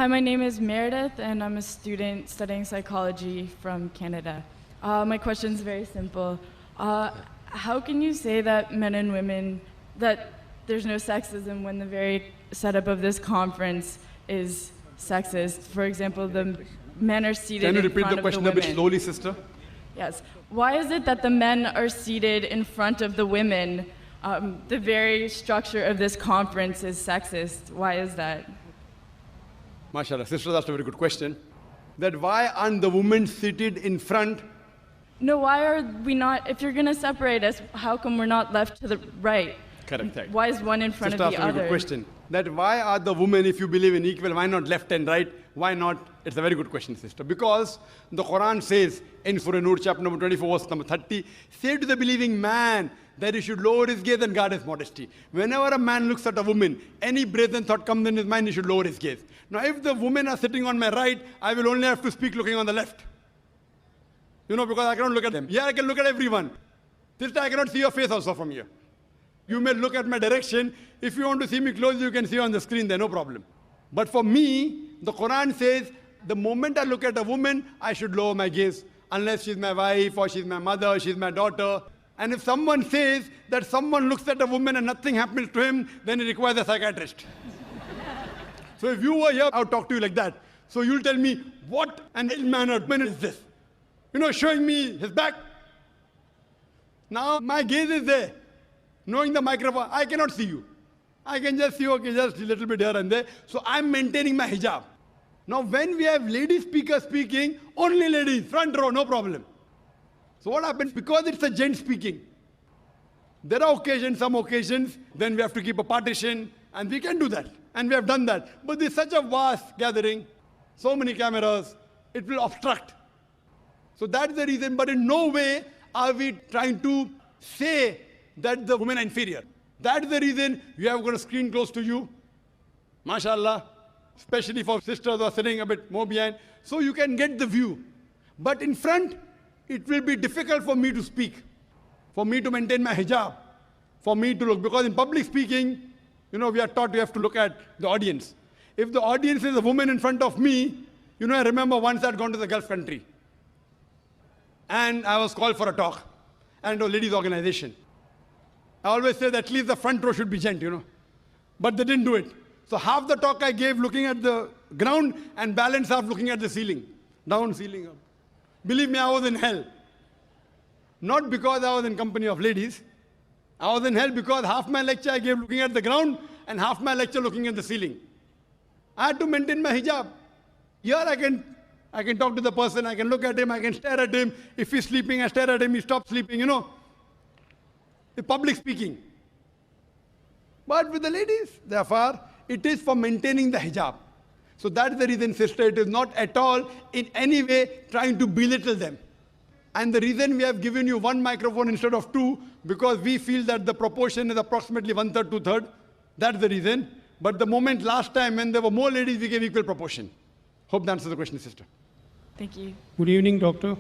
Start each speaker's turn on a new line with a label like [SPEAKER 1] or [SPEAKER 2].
[SPEAKER 1] Hi, my name is Meredith, and I'm a student studying psychology from Canada. My question is very simple. How can you say that men and women, that there's no sexism when the very setup of this conference is sexist? For example, the men are seated in front of the women. Can you repeat the question a bit
[SPEAKER 2] slowly, sister?
[SPEAKER 1] Yes. Why is it that the men are seated in front of the women? The very structure of this conference is sexist. Why is that?
[SPEAKER 2] MashaAllah, sister, that's a very good question. That why aren't the women seated in front?
[SPEAKER 1] No, why are we not, if you're going to separate us, how come we're not left to the right?
[SPEAKER 2] Correct.
[SPEAKER 1] Why is one in front
[SPEAKER 2] sister,
[SPEAKER 1] of the
[SPEAKER 2] that's a very
[SPEAKER 1] other?
[SPEAKER 2] good question. That why are the women, if you believe in equal, why not left and right? Why not? It's a very good question, sister. Because the Quran says in Surah Nur, chapter number 24, verse number 30, say to the believing man that he should lower his gaze and guard his modesty. Whenever a man looks at a woman, any brazen thought comes in his mind, he should lower his gaze. Now, if the women are sitting on my right, I will only have to speak looking on the left. Because I cannot look at them. Here I can look at everyone. Sister, I cannot see your face also from here. You may look at my direction. If you want to see me close, you can see on the screen there, no problem. But for me, the Quran says, the moment I look at a woman, I should lower my gaze. Unless she's my wife, or she's my mother, she's my daughter. And if someone says that someone looks at a woman and nothing happens to him, then it requires a psychiatrist. So if you were here, I would talk to you like that. So you'll tell me, what an ill-mannered man is this? Showing me his back. Now my gaze is there. Knowing the microphone, I cannot see you. I can just see, okay, just a little bit here and there. So I'm maintaining my hijab. Now when we have lady speakers speaking, only ladies, front row, no problem. So what happens? Because it's a gent speaking, there are occasions, some occasions, then we have to keep a partition, and we can do that. And we have done that. But there's such a vast gathering, so many cameras, it will obstruct. So that's the reason, but in no way are we trying to say that the women are inferior. That's the reason we have got a screen close to you, mashallah, especially for sisters who are sitting a bit more behind, so you can get the view. But in front, it will be difficult for me to speak, for me to maintain my hijab, for me to look, because in public speaking, we are taught we have to look at the audience. If the audience is a woman in front of me, I remember once I'd gone to the Gulf country, and I was called for a talk, and a ladies' organization. I always say that at least the front row should be gent, But they didn't do it. So half the talk I gave looking at the ground, and balance half looking at the ceiling. Down, ceiling, up. Believe me, I was in hell. Not because I was in company of ladies. I was in hell because half my lecture I gave looking at the ground, and half my lecture looking at the ceiling. I had to maintain my hijab. Here I can talk to the person, I can look at him, I can stare at him. If he's sleeping, I stare at him, he stops sleeping, The public speaking. But with the ladies, therefore, it is for maintaining the hijab. So that's the reason, sister, it is not at all in any way trying to belittle them. And the reason we have given you one microphone instead of two, because we feel that the proportion is approximately 1/3, 2/3. That's the reason. But the moment last time when there were more ladies, we gave equal proportion. Hope that answers the question, sister.
[SPEAKER 1] Thank you.
[SPEAKER 3] Good evening, doctor.